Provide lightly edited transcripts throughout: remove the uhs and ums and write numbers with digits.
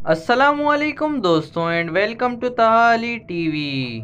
अस्सलामुअलैकुम दोस्तों and welcome to ताहा अली टीवी।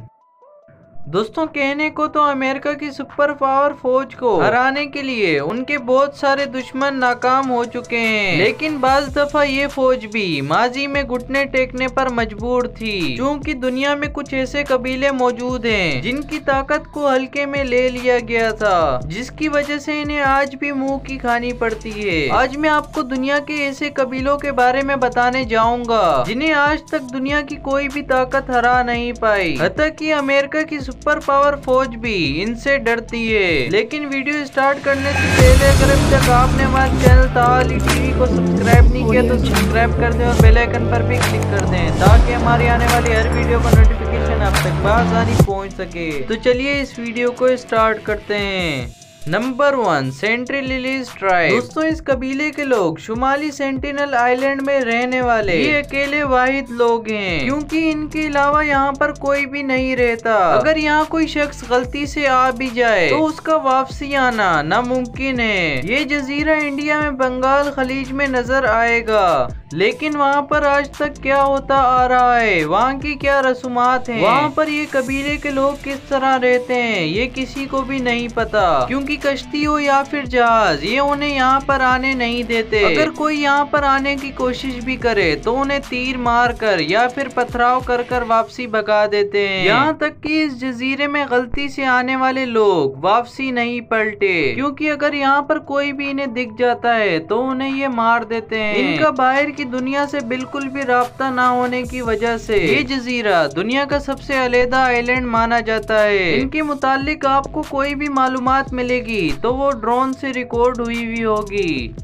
दोस्तों कहने को तो अमेरिका की सुपर पावर फौज को हराने के लिए उनके बहुत सारे दुश्मन नाकाम हो चुके हैं, लेकिन बाज दफा ये फौज भी माजी में घुटने टेकने पर मजबूर थी, क्योंकि दुनिया में कुछ ऐसे कबीले मौजूद हैं जिनकी ताकत को हल्के में ले लिया गया था, जिसकी वजह से इन्हें आज भी मुंह की खानी पड़ती है। आज मैं आपको दुनिया के ऐसे कबीलों के बारे में बताने जाऊंगा जिन्हें आज तक दुनिया की कोई भी ताकत हरा नहीं पाई, हत्ता कि अमेरिका की सुपर पावर फौज भी इनसे डरती है। लेकिन वीडियो स्टार्ट करने से पहले अगर अभी तक आपने हमारे चैनल ताहा अली टीवी को सब्सक्राइब नहीं किया तो सब्सक्राइब कर दें और बेल आइकन पर भी क्लिक कर दें, ताकि हमारी आने वाली हर वीडियो का नोटिफिकेशन आप तक बआसानी पहुंच सके। तो चलिए इस वीडियो को स्टार्ट करते हैं। Number 1, Sentinelese tribe. दोस्तों इस कबीले के लोग शुमाली सेंटिनल आइलैंड में रहने वाले ये अकेले वाहिद लोग हैं, क्योंकि इनके अलावा यहाँ पर कोई भी नहीं रहता। अगर यहाँ कोई शख्स गलती से आ भी जाए तो उसका वापसी आना नामुमकिन है। ये जजीरा इंडिया में बंगाल खलीज में नजर आएगा, लेकिन वहाँ पर आज तक क्या होता आ रहा है, वहाँ की क्या रसूमात हैं, वहाँ पर ये कबीले के लोग किस तरह रहते हैं, ये किसी को भी नहीं पता, क्योंकि कश्ती हो या फिर जहाज ये उन्हें यहाँ पर आने नहीं देते। अगर कोई यहाँ पर आने की कोशिश भी करे तो उन्हें तीर मार कर या फिर पथराव कर कर वापसी भगा देते हैं। यहाँ तक कि इस जजीरे में गलती से आने वाले लोग वापसी नहीं पलटे, क्योंकि अगर यहाँ पर कोई भी इन्हें दिख जाता है तो उन्हें ये मार देते हैं। इनका बाहर की दुनिया से बिल्कुल भी राब्ता ना होने की वजह से ये जजीरा दुनिया का सबसे अलग आइलैंड माना जाता है। इनके मुतालिक आपको कोई भी मालूमात मिलेगी तो वो ड्रोन से रिकॉर्ड हुई होगी।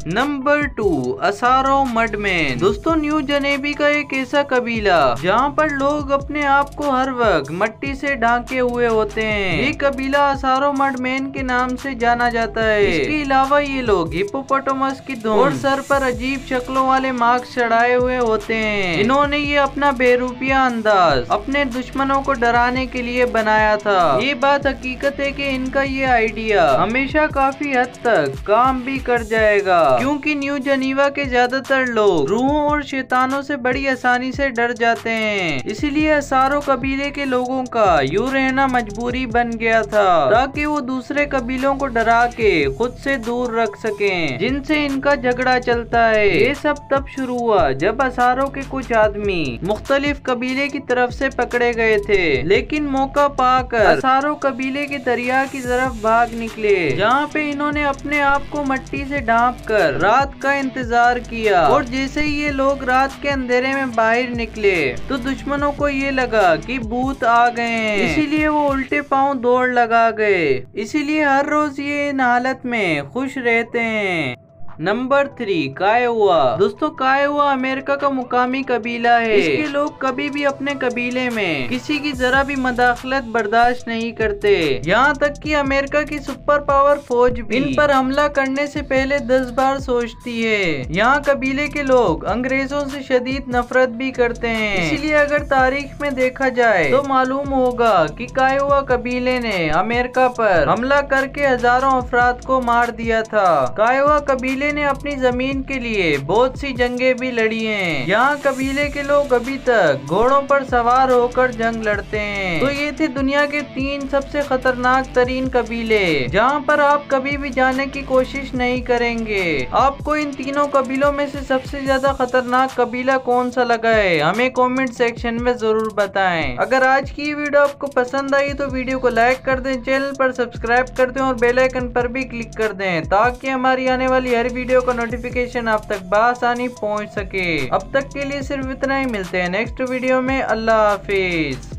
नंबर 2, असारो मडमैन। दोस्तों न्यू जनेबी का एक ऐसा कबीला जहाँ पर लोग अपने आप को हर वक्त मट्टी से ढांके हुए होते हैं। ये कबीला असारो मडमैन के नाम से जाना जाता है। इसके अलावा ये लोग हिप्पोपोटामस की धौन और सर पर अजीब शक्लों वाले मास्क चढ़ाए हुए होते हैं। इन्होंने ये अपना बेरूपिया अंदाज अपने दुश्मनों को डराने के लिए बनाया था। ये बात हकीकत है कि इनका ये आइडिया हमेशा काफी हद तक काम भी कर जाएगा, क्योंकि न्यू जनीवा के ज्यादातर लोग रूहों और शैतानों से बड़ी आसानी से डर जाते हैं। इसीलिए असारो कबीले के लोगों का यूं रहना मजबूरी बन गया था, ताकि वो दूसरे कबीलों को डरा के खुद से दूर रख सकें जिनसे इनका झगड़ा चलता है। ये सब तब शुरू हुआ जब असारो के कुछ आदमी मुख्तलिफ कबीले की तरफ से पकड़े गए थे, लेकिन मौका पाकर असारो कबीले के दरिया की तरफ भाग निकले, जहाँ पे इन्होंने अपने आप को मट्टी से ढांप कर रात का इंतजार किया। और जैसे ही ये लोग रात के अंधेरे में बाहर निकले तो दुश्मनों को ये लगा कि भूत आ गए हैं, इसीलिए वो उल्टे पांव दौड़ लगा गए। इसीलिए हर रोज ये इन हालत में खुश रहते हैं। नंबर 3, कायवा। दोस्तों कायवा अमेरिका का मुकामी कबीला है। इसके लोग कभी भी अपने कबीले में किसी की जरा भी मदाखलत बर्दाश्त नहीं करते, यहाँ तक कि अमेरिका की सुपर पावर फौज भी इन पर हमला करने से पहले 10 बार सोचती है। यहाँ कबीले के लोग अंग्रेजों से शदीद नफरत भी करते हैं, इसीलिए अगर तारीख में देखा जाए तो मालूम होगा कि कायवा कबीले ने अमेरिका पर हमला करके हजारों अफराद को मार दिया था। कायवा कबीले ने अपनी जमीन के लिए बहुत सी जंगें भी लड़ी हैं। यहाँ कबीले के लोग अभी तक घोड़ों पर सवार होकर जंग लड़ते हैं। तो ये थे दुनिया के 3 सबसे खतरनाक तरीन कबीले, जहाँ पर आप कभी भी जाने की कोशिश नहीं करेंगे। आपको इन तीनों कबीलों में से सबसे ज्यादा खतरनाक कबीला कौन सा लगा है, हमें कॉमेंट सेक्शन में जरूर बताएं। अगर आज की वीडियो आपको पसंद आई तो वीडियो को लाइक कर दें, चैनल पर सब्सक्राइब कर दें और बेल आइकन पर भी क्लिक कर दें, ताकि हमारी आने वाली हर वीडियो का नोटिफिकेशन आप तक बआसानी पहुंच सके। अब तक के लिए सिर्फ इतना ही, मिलते हैं नेक्स्ट वीडियो में। अल्लाह हाफिज।